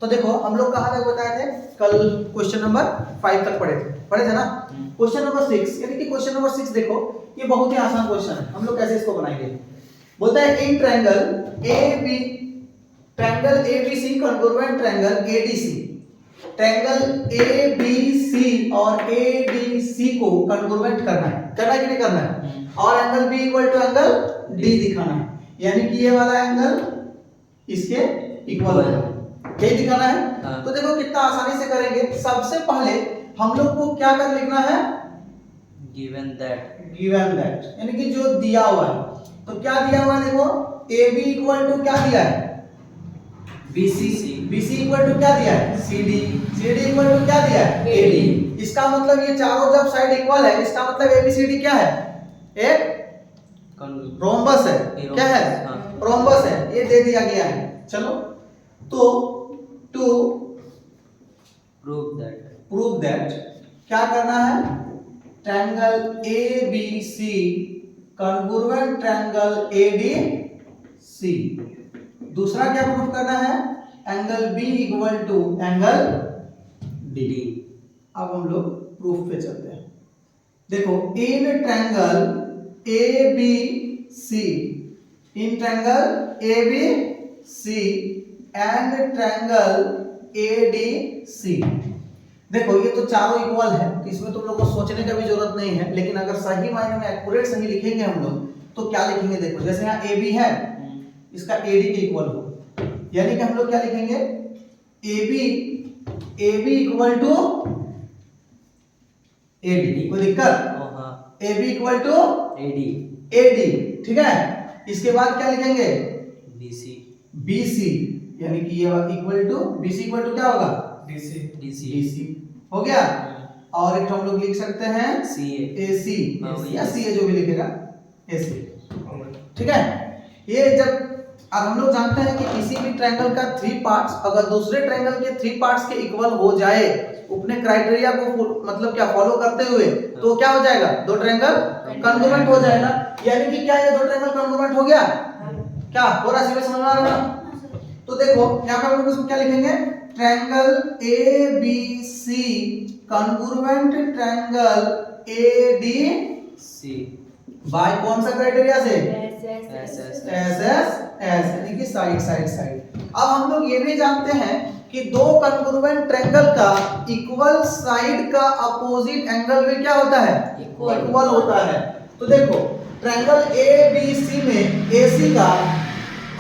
तो देखो हम लोग कहाँ तक बताए थे, कल क्वेश्चन नंबर 5 तक पढ़े थे ना। क्वेश्चन नंबर 6 यानी कि क्वेश्चन नंबर 6 देखो, ये बहुत ही आसान क्वेश्चन है। हम लोग कैसे इसको बनाएंगे, बोलता है in triangle ABC congruent triangle ADC, triangle ABC और ADC को कॉन्ग्रुएंट करना है कि नहीं करना है, और angle B equal to angle D दिखाना है, यानी कि ये वाला एंगल इसके इक्वल होगा, यही दिखाना है। तो देखो कितना आसानी से करेंगे। सबसे पहले हम लोग को क्या कर लिखना है, गिवन दैट यानी कि जो दिया हुआ है। तो क्या दिया हुआ है देखो, AB इक्वल टू क्या दिया है, BC इक्वल टू क्या दिया है, CD इक्वल टू क्या दिया है, AD। इसका मतलब ये चारों जब साइड इक्वल है, इसका मतलब ABCD क्या है, एक रोम्बस है। क्या है, रोम्बस है, ये दे दिया गया है। चलो तो टू प्रूव दैट क्या करना है, triangle ABC congruent triangle ADC। दूसरा क्या प्रूव करना है, angle B equal to angle D। अब हम लोग प्रूफ पे चलते हैं। देखो in triangle ABC and triangle ADC, देखो ये तो चारों इक्वल है, तो इसमें तुम लोग को सोचने का भी जरूरत नहीं है। लेकिन अगर सही मायने में एक्यूरेट सही लिखेंगे हम लोग, तो क्या लिखेंगे देखो, जैसे यहाँ AB है, इसका AD के इक्वल हो, यानी कि हम लोग क्या लिखेंगे, AB इक्वल टू AD। कोई दिक्कत, AB इक्वल टू AD, ठीक है। इसके बाद क्या लिखेंगे, BC, यानी कि ये equal to BC equal to क्या होगा, DC हो गया। और एक हम लोग लिख सकते हैं AC या CA, जो भी लिखेगा AC, ठीक है। ये जब अब हम लोग जानते हैं कि किसी भी ट्रायंगल का 3 पार्ट्स अगर दूसरे ट्रायंगल के 3 पार्ट्स के इक्वल हो जाए, अपने क्राइटेरिया को मतलब क्या फॉलो करते हुए, तो क्या हो जाएगा, दो ट्रायंगल कॉन्ग्रुएंट हो जाएगा। यानी कि क्या ये दो ट्रायंगल कॉन्ग्रुएंट हो गया, क्या पूरा सीधे समझ में आ रहा है। तो देखो यहाँ पे हम लोग इसको क्या लिखेंगे, triangle ABC congruent triangle ADC by कौन सा क्राइटेरिया से, SSS, यानी कि साइड। अब हम लोग ये भी जानते हैं कि दो कॉन्ग्रुएंट ट्रायंगल का इक्वल साइड का अपोजिट एंगल भी क्या होता है, इक्वल होता है। तो देखो ट्रायंगल ABC में AC का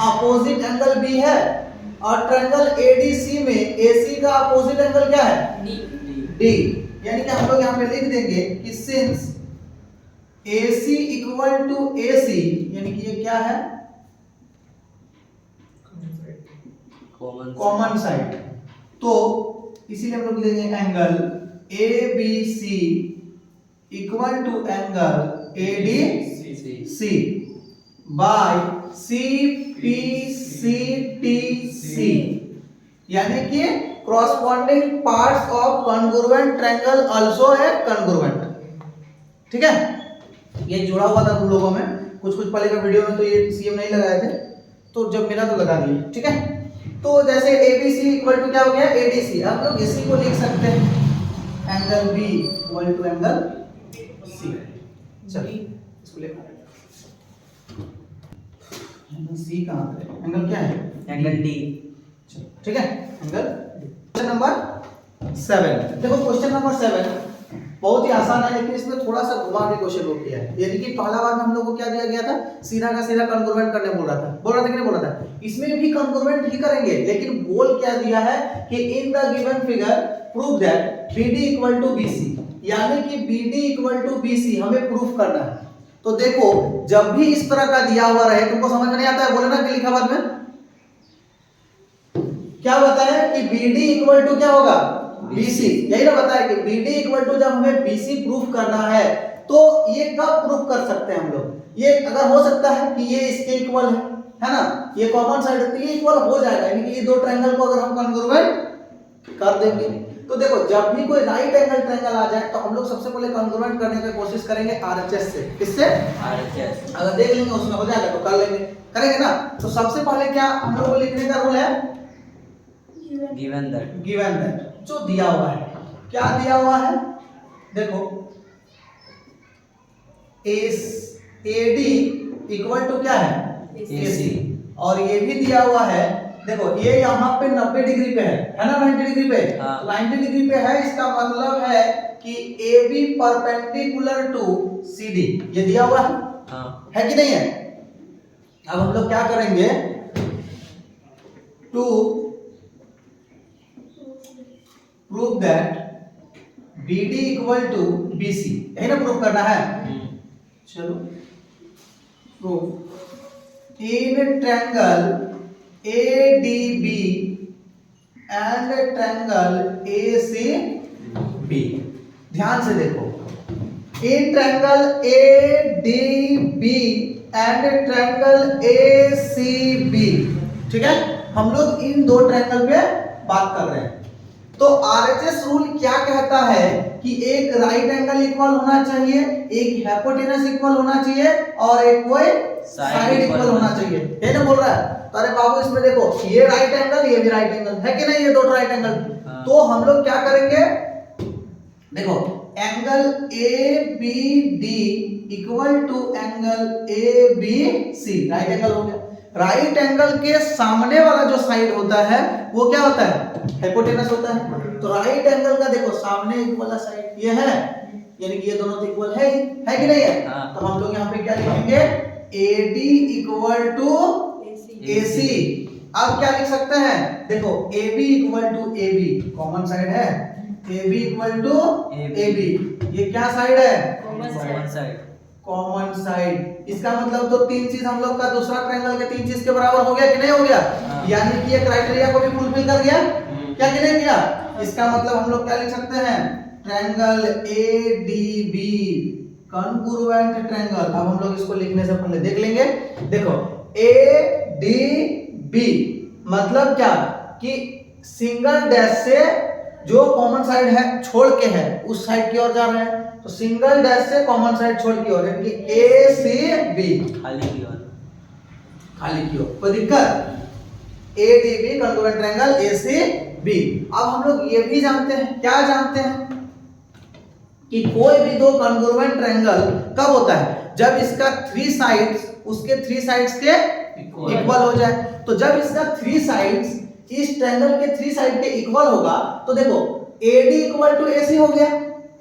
अपोजिट एंगल B है, और ट्रायंगल ADC में AC का अपोजिट एंगल क्या है, D। यानी कि हम लोग यहाँ पे लिख देंगे कि since AC equal to AC, यानी कि ये क्या है, कॉमन साइड। तो इसीलिए हम लोग लेंगे angle ABC equal to angle ADC by CPCTC, यानी कि corresponding parts of congruent triangle also है congruent, ठीक है। ये जुड़ा हुआ था तुम लोगों में कुछ पहले का वीडियो में, तो ये CM नहीं लगाए थे, तो जब मिला तो लगा दिए, ठीक है। तो जैसे ABC इक्वल टू क्या हो गया, ADC। अब लोग इसी को लिख सकते हैं angle B equal to angle C। चलिए इसको लिखा एंगल C कहाँ पे, एंगल क्या है, एंगल D, ठीक है, एंगल। क्वेश्चन नंबर 7 देखो, क्वेश्चन नंबर 7 बहुत ही आसान है, लेकिन इसमें थोड़ा सा घुमा के क्वेश्चन को किया है। यानी कि पहला बार में हम लोग को क्या दिया गया था, सीधा का सीधा कॉन्ग्रुएंट करने बोल रहा था कि नहीं बोल रहा था। इसमें भी कॉन्ग्रुएंट ही करेंगे, लेकिन बोल क्या दिया है कि in the given figure prove that BD equal to BC, यानी कि BD इक्वल टू BC हमें प्रूफ करना है। तो देखो जब भी इस तरह का दिया हुआ रहे, तुमको समझ में नहीं आता है, बोले ना कि लिखा बाद में क्या बताया कि BD इक्वल टू क्या होगा, BC। यही ना बताया कि BD इक्वल टू जब हमें BC प्रूफ करना है, तो ये कब प्रूफ कर सकते हैं हम लोग, ये अगर हो सकता है कि ये इसके इक्वल है ना, ये कॉमन साइड है, तो ये इक्वल हो जाएगा। यानी कि ये दो ट्रायंगल को अगर हम कॉन्ग्रुएंट कर देंगे, तो देखो जब भी कोई राइट एंगल ट्रायंगल आ जाए, तो हम लोग सबसे पहले कॉन्ग्रुएंट करने की कोशिश करेंगे RHS से। किससे, RHS। अगर देख लेंगे उसमें हो जाएगा तो कर लेंगे, करेंगे ना। तो सबसे पहले क्या हम लोग को लिखने का रूल है, गिवन दैट गिवन दैट, जो दिया हुआ है, क्या दिया हुआ है, देखो AD इक्वल टू क्या है, AC, और ये भी दिया हुआ है, देखो ये यहाँ पे 90 डिग्री पे है ना, 90 डिग्री पे, हाँ। तो 90 डिग्री पे है, इसका मतलब है कि AB परपेंडिकुलर टू CD, ये दिया हुआ है, हाँ है कि नहीं है। अब हम लोग क्या करेंगे, to prove that BD equal to BC, यही ना प्रूव करना है, चलो prove in triangle ADB and triangle ACB। ध्यान से देखो, in triangle ADB and triangle ACB, ठीक है, हम लोग इन दो ट्रायंगल पे बात कर रहे हैं। तो RHS रूल क्या कहता है कि एक राइट एंगल इक्वल होना चाहिए, एक हाइपोटेनस इक्वल होना चाहिए, और एक कोई साइड इक्वल होना चाहिए, ये ना बोल रहा है। तो अरे बाबू इसमें देखो, ये राइट एंगल, ये भी राइट एंगल है कि नहीं, ये दो राइट एंगल, तो हम लोग क्या करेंगे, देखो angle ABD equal to angle ABC, right angle हो गया। राइट एंगल के सामने वाला जो साइड होता है वो क्या होता है, हाइपोटेनस होता है। तो राइट एंगल का देखो सामने वाला साइड ये है, यानी कि ये दोनों तो इक्वल है कि नहीं है। तो हम लोग यहाँ पे क्या लिखेंगे, AD इक्वल टू AC। अब क्या लिख सकते हैं, देखो AB equal to AB, common side है, AB इक्वल टू AB, ये क्या साइड है, कॉमन साइड, कॉमन साइड। इसका मतलब तो तीन चीज हम लोग का दूसरा ट्रायंगल के तीन चीज के बराबर हो गया कि नहीं हो गया, यानी कि ये क्राइटेरिया को भी फुलफिल कर गया, क्या कि नहीं किया। इसका मतलब हम लोग क्या लिख सकते हैं, ट्रायंगल ADB कॉन्ग्रुएंट ट्रायंगल। अब हम लोग इसको लिखने से पहले देख लेंगे, देखो ADB मतलब क्या कि सिंगल डैश से जो कॉमन साइड है छोड़ के है उस साइड की ओर जा रहे हैं, तो सिंगल डैश से कॉमन साइड छोड़ की ओर, यानी कि ACB खाली की ओर, खाली की ओर, कोई दिक्कत। ADB congruent triangle ACB। अब हम लोग ये भी जानते हैं, क्या जानते हैं कि कोई भी दो कॉन्ग्रुएंट ट्रायंगल कब होता है, जब इसका थ्री साइड्स उसके थ्री साइड्स के इक्वल हो जाए। तो जब इसका थ्री साइड्स इस ट्रायंगल के थ्री साइड के इक्वल होगा, तो देखो AD इक्वल टू AC हो गया,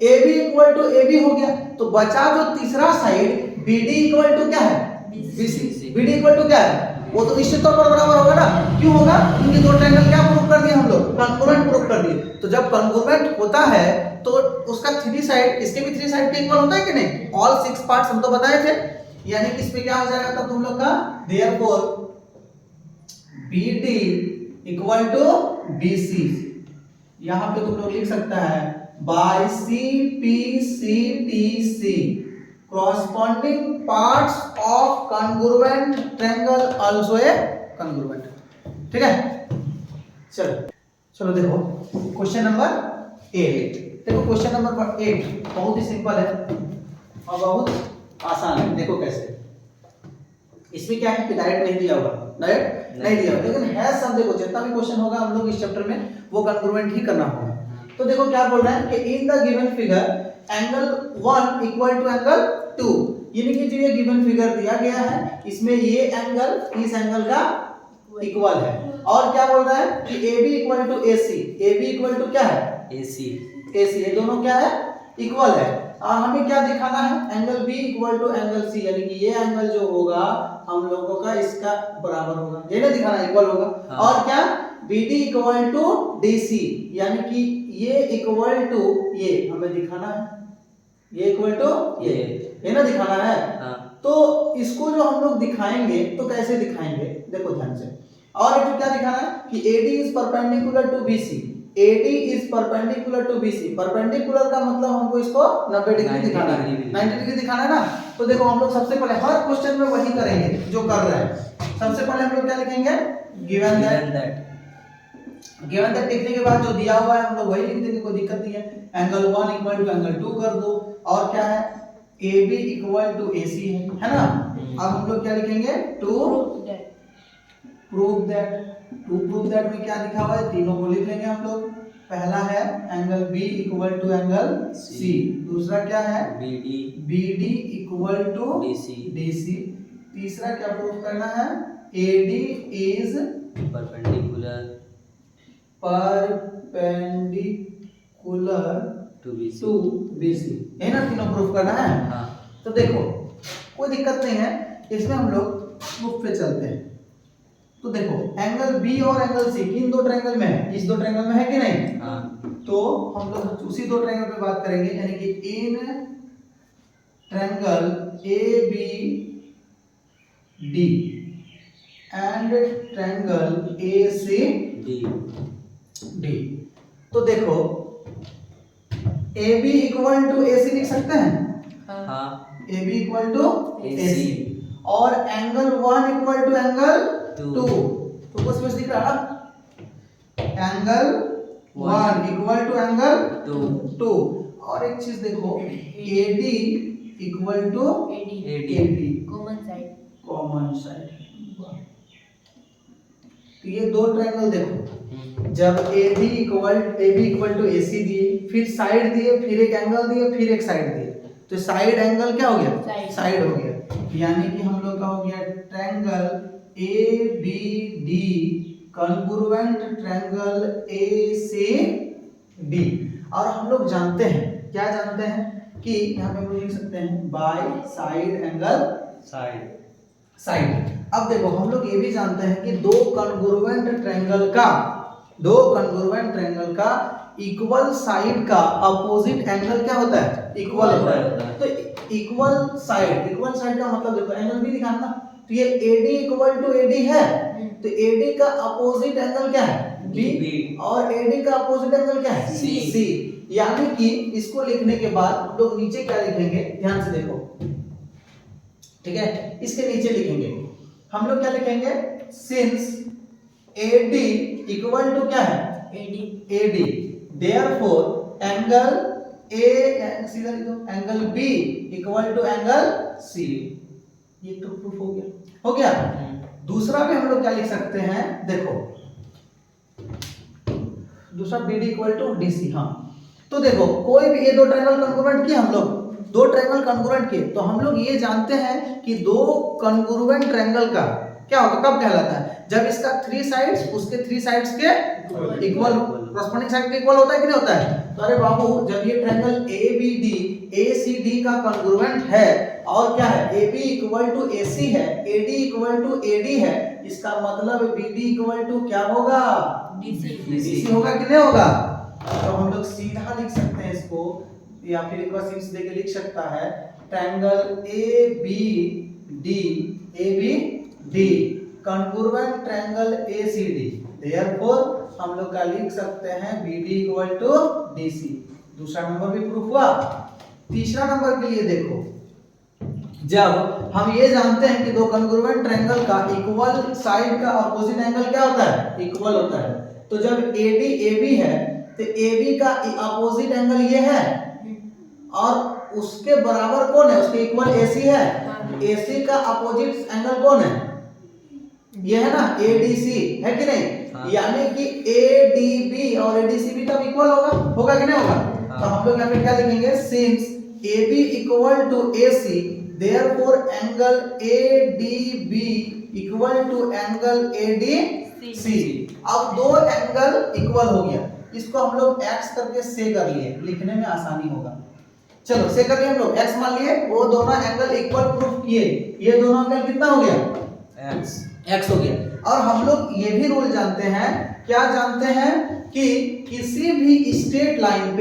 AB इक्वल टू AB हो गया, तो बचा जो तीसरा साइड BD इक्वल टू क्या है, BC। BD इक्वल टू क्या है, वो तो निश्चित तौर पर बराबर होगा ना, क्यों होगा, क्योंकि दो ट्रायंगल क्या प्रूव कर दिए हम लोग, कॉन्ग्रुएंट प्रूव कर दिए। तो जब कॉन्ग्रुएंट होता है तो उसका थ्री साइड इसके भी थ्री साइड के इक्वल होता है कि नहीं, ऑल सिक्स पार्ट्स हम तो बताए थे, यानी कि इसमें क्या हो जाएगा तब तुम लोग का, therefore BD equal to BC, यहां पे तुम लोग लिख सकता है by CPCTC corresponding parts of congruent triangle also a congruent, ठीक है। चलो देखो क्वेश्चन नंबर 8, देखो क्वेश्चन नंबर 8 बहुत ही सिंपल है और बहुत आसान है। देखो कैसे, इसमें क्या है कि डायरेक्ट नहीं दिया हुआ, डायरेक्ट नहीं दिया हुआ, लेकिन है सब, देखो जितना भी क्वेश्चन होगा हम लोग इस चैप्टर में वो कॉन्ग्रुएंट ही करना होगा। तो देखो क्या बोल रहा है कि in the given figure angle 1 equal to angle 2, यानी कि जो ये गिवन फिगर दिया गया है इसमें ये एंगल इस एंगल का इक्वल है, और क्या बोल रहा है कि AB equal to AC, AB equal to क्या है, AC, ये दोनों क्या है, इक्वल है। और हमें क्या दिखाना है, angle B equal to angle C, यानी कि ये एंगल जो होगा हम लोगों का इसका बराबर होगा, ये ना दिखाना इक्वल होगा। और क्या, BD इक्वल टू DC, यानी कि ये इक्वल टू ये हमें दिखाना है, ये इक्वल टू ये ना दिखाना है। तो इसको जो हम लोग दिखाएंगे तो कैसे दिखाएंगे, देखो ध्यान से। और एक क्या दिखाना है कि AD is perpendicular to BC, AD is perpendicular to BC। Perpendicular का मतलब हमको इसको 90 डिग्री दिखाना है, 90 डिग्री दिखाना है ना। तो देखो हम लोग सबसे पहले हर क्वेश्चन में वही करेंगे जो कर रहे हैं। सबसे पहले हम लोग क्या लिखेंगे, गिवन दैट। गिवन दैट लिखने के बाद जो दिया हुआ है हम लोग वही लिख देंगे, कोई दिक्कत नहीं है। एंगल 1 इक्वल टू एंगल 2 कर दो, और क्या है AB इक्वल टू AC है ना। अब हम लोग क्या लिखेंगे, to prove that to prove that में क्या दिखा हुआ है, तीनों को लिख लेंगे हम लोग। पहला है angle B equal to angle C, दूसरा क्या है B D equal to D C, तीसरा क्या प्रूव करना है A D is perpendicular to B C, यही ना तीनों प्रूफ करना है। हाँ। तो देखो कोई दिक्कत नहीं है, इसमें हम लोग प्रूफ पे चलते हैं। तो देखो एंगल बी और एंगल सी किन दो ट्रायंगल में है, इस दो ट्रायंगल में है कि नहीं। हाँ। तो हम लोग उसी दो ट्रायंगल पे बात करेंगे, यानी कि in triangle A B D and triangle A C D. तो देखो A B equal to A C लिख सकते हैं। हाँ। A B equal to A C और angle one equal to angle two. तो कुछ दिख रहा angle one equal to angle two. और एक चीज देखो A D equal to A D common side. तो ये दो ट्रायंगल देखो, जब A B equal to A सी दिए, फिर साइड दिए, फिर एक एंगल दिए, फिर एक साइड दिए, तो साइड एंगल क्या हो गया, साइड हो गया। यानी कि हम लोग का हो गया triangle A B D congruent triangle A C D. और हम लोग जानते हैं, क्या जानते हैं कि यहाँ पे हम लोग लिख सकते हैं बाय साइड एंगल साइड। अब देखो हम लोग ये भी जानते हैं कि दो कॉन्ग्रुएंट ट्रायंगल का इक्वल साइड का अपोजिट एंगल क्या होता है, इक्वल होता है। तो इक्वल साइड का मतलब देखो एंगल भी दिखाना ना, तो ये AD इक्वल टू AD है, तो AD का अपोजिट एंगल क्या है B और AD का अपोजिट एंगल क्या है C। यानी कि इसको लिखने के बाद हम लोग नीचे क्या लिखेंगे, ध्यान से देखो, ठीक है। इसके नीचे लिखेंगे हम लोग क्या लिखेंगे, सिंस AD इक्वल टू क्या है AD, देयरफॉर एंगल A सीधा लिखो, angle B equal to angle C। ये तो प्रूफ हो गया। दूसरा भी हम लोग क्या लिख सकते हैं, देखो दूसरा BD इक्वल टू DC। हाँ, तो देखो कोई भी ये दो ट्रायंगल कॉन्ग्रुएंट किए हम लोग, दो ट्रायंगल कॉन्ग्रुएंट किए, तो हम लोग ये जानते हैं कि दो कॉन्ग्रुएंट ट्रायंगल का क्या होता है, कब कहलाता है, जब इसका थ्री साइड्स उसके थ्री साइड्स के इक्वल, कॉरस्पॉन्डिंग साइड के इक्वल होता है कि नहीं होता है। तो अरे बाबू जब ये ट्रायंगल ABD ACD का कॉन्ग्रुएंट है और क्या है AB इक्वल टू AC है, AD इक्वल टू AD है, इसका मतलब BD इक्वल टू क्या होगा, DC होगा कि नहीं होगा। तो हम लोग सीधा लिख सकते हैं इसको, या फिर एक बार सिंस देके लिख सकता है triangle ABD congruent triangle ACD, therefore हम लोग का लिख सकते हैं BD इक्वल टू DC। दूसरा नंबर भी प्रूफ हुआ। तीसरा नंबर के लिए देखो, जब हम ये जानते हैं कि दो कॉन्ग्रुएंट ट्रायंगल का इक्वल साइड का अपोजिट एंगल क्या होता है, इक्वल होता है। तो जब AD AB है तो AB का अपोजिट एंगल ये है और उसके बराबर कौन है, उसके इक्वल AC है, AC का अपोजिट एंगल कौन है, ये है ना ADC, है कि नहीं। यानी कि ADB और ADC भी तब इक्वल होगा कि नहीं होगा। तो हम लोग यहाँ पे क्या लिखेंगे, since AB equal to AC therefore angle ADB equal to angle ADC। अब दो एंगल इक्वल हो गया, इसको हम लोग x करके से कर लिए, लिखने में आसानी होगा। चलो से कर लिए हम लोग, x मान लिए, वो दोनों एंगल इक्वल प्रूफ किए, ये दोनों एंगल कितना हो गया, x हो गया। और हम लोग ये भी रूल जानते हैं, क्या जानते हैं कि किसी भी स्ट्रेट लाइन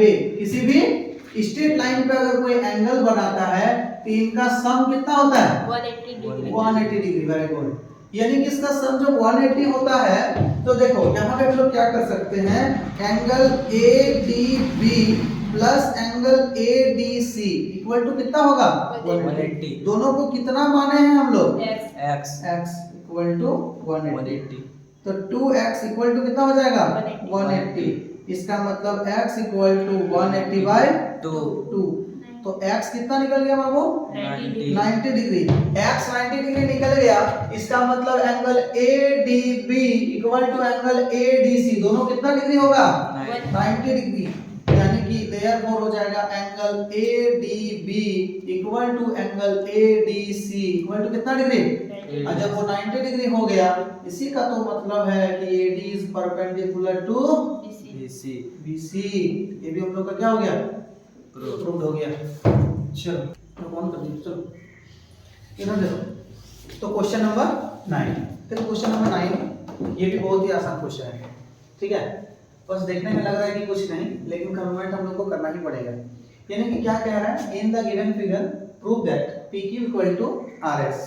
पे अगर कोई एंगल बनाता है तो इनका सम कितना होता है, 180 डिग्री। Very good. यानी कि इसका सम जब 180 होता है तो देखो यहाँ पे हम लोग क्या कर सकते हैं, angle ADB plus angle ADC equal to कितना होगा, 180। दोनों को कितना माने हैं हम लोग, x इक्वल टू 180। तो 2x इक्वल टू कितना हो जाएगा, 180। इसका मतलब x इक्वल टू 180 बाय 2। तो x कितना निकल गया बाबू? 90 डिग्री। x 90 डिग्री निकल गया, इसका मतलब angle ADB equal to angle ADC दोनों कितना डिग्री होगा? 90 डिग्री। यानी कि देयरफॉर हो जाएगा angle ADB equal to angle ADC equal to कितना डिग्री? और जब वो 90 डिग्री हो गया, इसी का तो मतलब है कि AD is perpendicular to BC। ये भी हम लोग का क्या हो गया? प्रूव्ड हो गया। चलो तो ऑन कर दीजिए। चलो इधर देखो, तो क्वेश्चन नंबर 9। देखो क्वेश्चन नंबर 9 ये भी बहुत ही आसान क्वेश्चन है, ठीक है। बस देखने में लग रहा है कि कुछ नहीं, लेकिन कन्वर्ट हम लोग को करना ही पड़ेगा। यानी कि क्या कह रहा है? In the given figure prove that PQ equal to RS।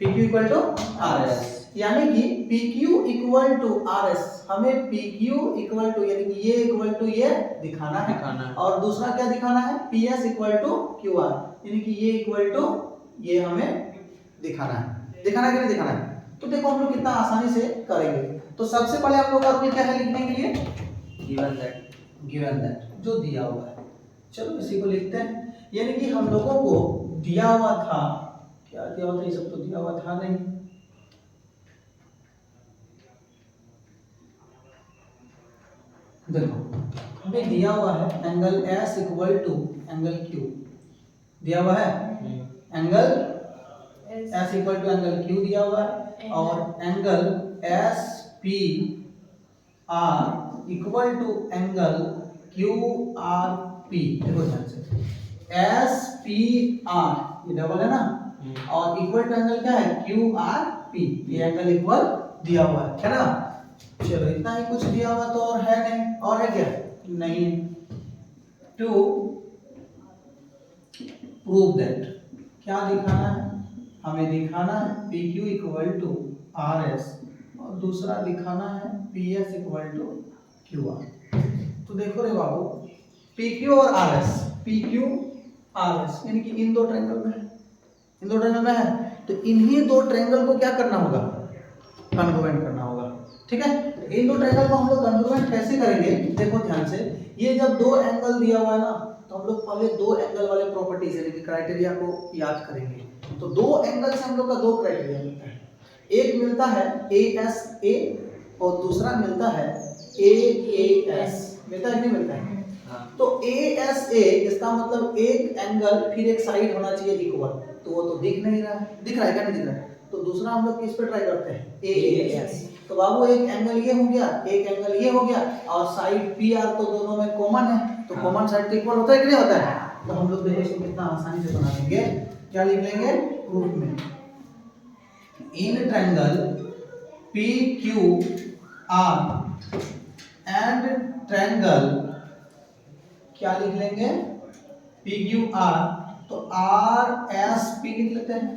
PQ equal to RS यानी कि PQ इक्वल टू RS, हमें PQ इक्वल टू यानी कि ये इक्वल टू ये दिखाना है, और दूसरा क्या दिखाना है? PS इक्वल टू QR यानी कि ये इक्वल टू ये हमें दिखाना है। दिखाना है कि नहीं दिखाना है? तो देखो हम लोग कितना आसानी से करेंगे। तो सबसे पहले हम लोग का रूल क्या है लिखने के लिए? गिवन दैट जो दिया हुआ है। चलो इसी को लिखते हैं। यानी कि हम लोगों को दिया हुआ था, क्या दिया हुआ था? ये सब तो दिया हुआ था नहीं। देखो हमें दिया हुआ है angle S equal to angle Q दिया हुआ है, angle S equal to angle Q दिया हुआ है, और angle SPR equal to angle QRP। देखो ध्यान से, SPR ये डबल है ना, और इक्वल टू एंगल क्या है? QRP। ये एंगल इक्वल दिया हुआ है ना। चलो इतना ही कुछ दिया हुआ तो और है नहीं, और है क्या? नहीं। टू प्रूव दैट क्या दिखाना है? हमें दिखाना है PQ इक्वल टू RS, और दूसरा दिखाना है PS इक्वल टू QR। तो देखो रे बाबू, PQ और RS, PQ RS यानी कि इन दो ट्रायंगल में है, इन दो ट्रायंगल में है, तो इन्हीं दो ट्रायंगल को क्या करना होगा? कॉन्ग्रुएंट करना होगा, ठीक है। इन दो ट्रायंगल को हम लोग कॉन्ग्रुएंट कैसे करेंगे? देखो ध्यान से, ये जब दो एंगल दिया हुआ है ना, तो हम लोग पहले दो एंगल वाले प्रॉपर्टीज यानी कि क्राइटेरिया को याद करेंगे। तो दो एंगल से हम लोग का दो क्राइटेरिया मिलता है, एक मिलता है ASA और दूसरा मिलता है AAS। मिलता है कि नहीं मिलता है? तो ASA इसका मतलब एक एंगल फिर एक साइड होना चाहिए इक्वल, तो वो तो दिख नहीं रहा है। दिख रहा है क्या? नहीं दिख रहा है। तो दूसरा हम लोग किस पे ट्राई करते हैं? AAS। तो बाबू एक एंगल ये हो गया, एक एंगल ये हो गया, और साइड PR तो दोनों में कॉमन है, तो कॉमन साइड तो इक्वल होता है कि नहीं होता है? तो हम लोग देखो इसको कितना आसानी से बना देंगे। क्या लिख लेंगे प्रूफ में? In triangle PQR and triangle क्या लिख लेंगे? PQR, तो RSP लिख लेते हैं।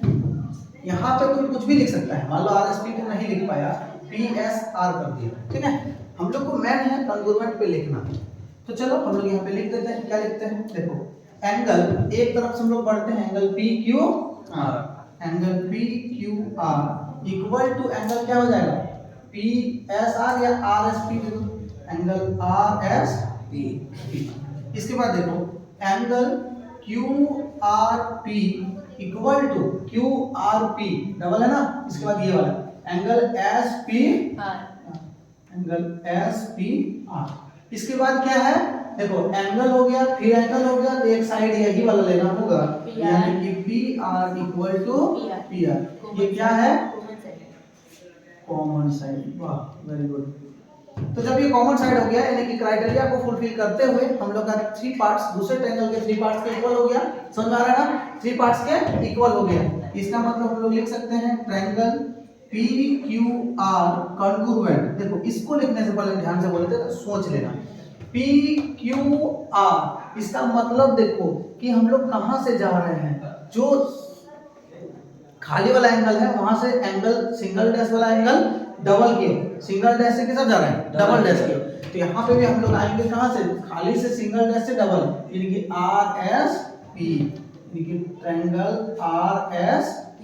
यहाँ पे कोई कुछ भी लिख सकता है, मान लो RSP तो नहीं लिख पाया, PSR कर दिया, ठीक है। हम लोग को मेन है कॉन्ग्रुएंट पे लिखना, तो चलो हम लोग यहाँ पे लिख देते हैं। क्या लिखते हैं? देखो एंगल एक तरफ से हम लोग बढ़ते हैं, angle PQR, angle PQR equal to angle क्या हो जाएगा? PSR या RSP, एंगल RSP। इसके बाद देखो angle QRP equal to QRP double है ना, इसके बाद ये वाला एंगल SPR, एंगल SPR। इसके बाद क्या है? देखो एंगल हो गया, फिर एंगल हो गया, तो एक साइड यही वाला लेना होगा, यानी कि PR इक्वल टू PR। ये क्या है? Common side. वाह वेरी गुड। तो जब ये कॉमन साइड हो गया, यानी कि क्राइटेरिया को फुलफिल करते हुए हम लोग का थ्री पार्ट्स, दूसरे ट्रायंगल के थ्री पार्ट्स के इक्वल हो गया। समझ आ रहा है ना? थ्री पार्ट्स के इक्वल हो गया। इसका मतलब हम लोग लिख सकते हैं ट्रायंगल PQR कॉन्ग्रुएंट। देखो इसको लिखने से पहले ध्यान से बोलते हैं, सोच लेना। PQR इसका मतलब देखो कि हम लोग कहां से जा रहे हैं, जो खाली वाला एंगल है वहां से एंगल सिंगल डैश वाला एंगल डबल किए, सिंगल डैश से किसका जा रहा है? डबल डैश किए। तो यहाँ पे भी हम लोग आएंगे कहां से? खाली से सिंगल डैश से डबल, यानी कि RSP, यानी कि ट्रायंगल RSP।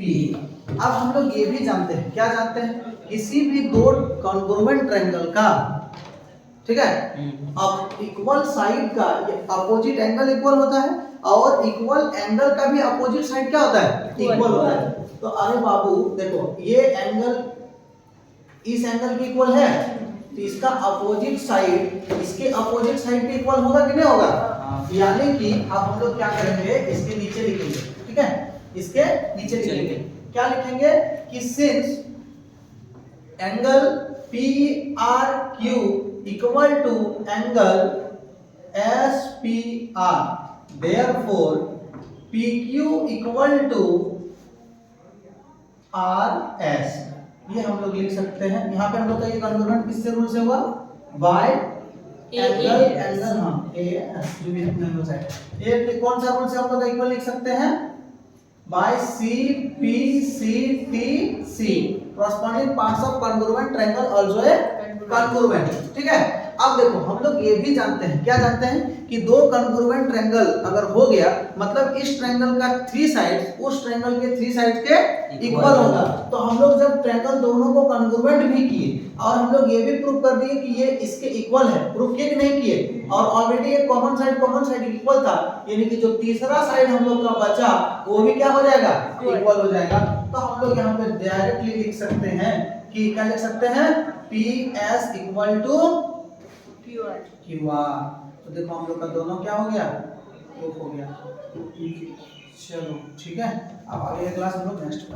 अब हम लोग ये भी जानते हैं, क्या जानते हैं? किसी भी दो कॉन्ग्रुएंट ट्रायंगल का, ठीक है। अब इक्वल साइड का अपोजिट एंगल इक्वल होता है और इक्वल एंगल का भी अपोजिट साइड क्या होता है, इक्वल होता है। तो अरे बाबू देखो ये एंगल इस एंगल की इक्वल है, तो इसका अपोजिट साइड इसके अपोजिट साइड के इक्वल होगा कि नहीं होगा। यानी कि अब हम लोग क्या करेंगे, इसके नीचे लिखेंगे, ठीक है, इसके नीचे लिखेंगे, क्या लिखेंगे कि since angle P R Q equal to angle S P R, therefore P Q equal to R S, ये हम लोग लिख सकते हैं। यहाँ पे हम लोग का ये कन्वर्जेंट किससे रूल से हुआ, बाय एंगल हाँ ए एस जो भी एंगल है, ये कौन सा रूल से हम लोग इक्वल लिख सकते हैं, by C P C T C, corresponding parts of congruent triangle also a congruent, ठीक है। अब देखो हम लोग ये भी जानते हैं, क्या जानते हैं कि दो congruent triangle अगर हो गया मतलब इस ट्रायंगल का 3 साइड उस ट्रायंगल के 3 साइड के इक्वल होगा। तो हम लोग जब ट्रायंगल दोनों को congruent भी किए और हम लोग ये भी प्रूव कर दिए कि ये इसके इक्वल है, प्रूव किए कि नहीं किए, और ऑलरेडी ये कॉमन साइड इक्वल था, यानी कि जो तीसरा साइड हम लोग का बचा वो भी क्या हो जाएगा, इक्वल हो जाएगा। तो हम लोग यहाँ पे डायरेक्टली लिख सकते हैं कि क्या लिख सकते हैं, P S equal to Q R. तो देखो हम लोग का दोनों क्या हो गया, प्रूफ हो गया। चलो ठीक है, अब आगे क्लास हम लोग नेक्स्ट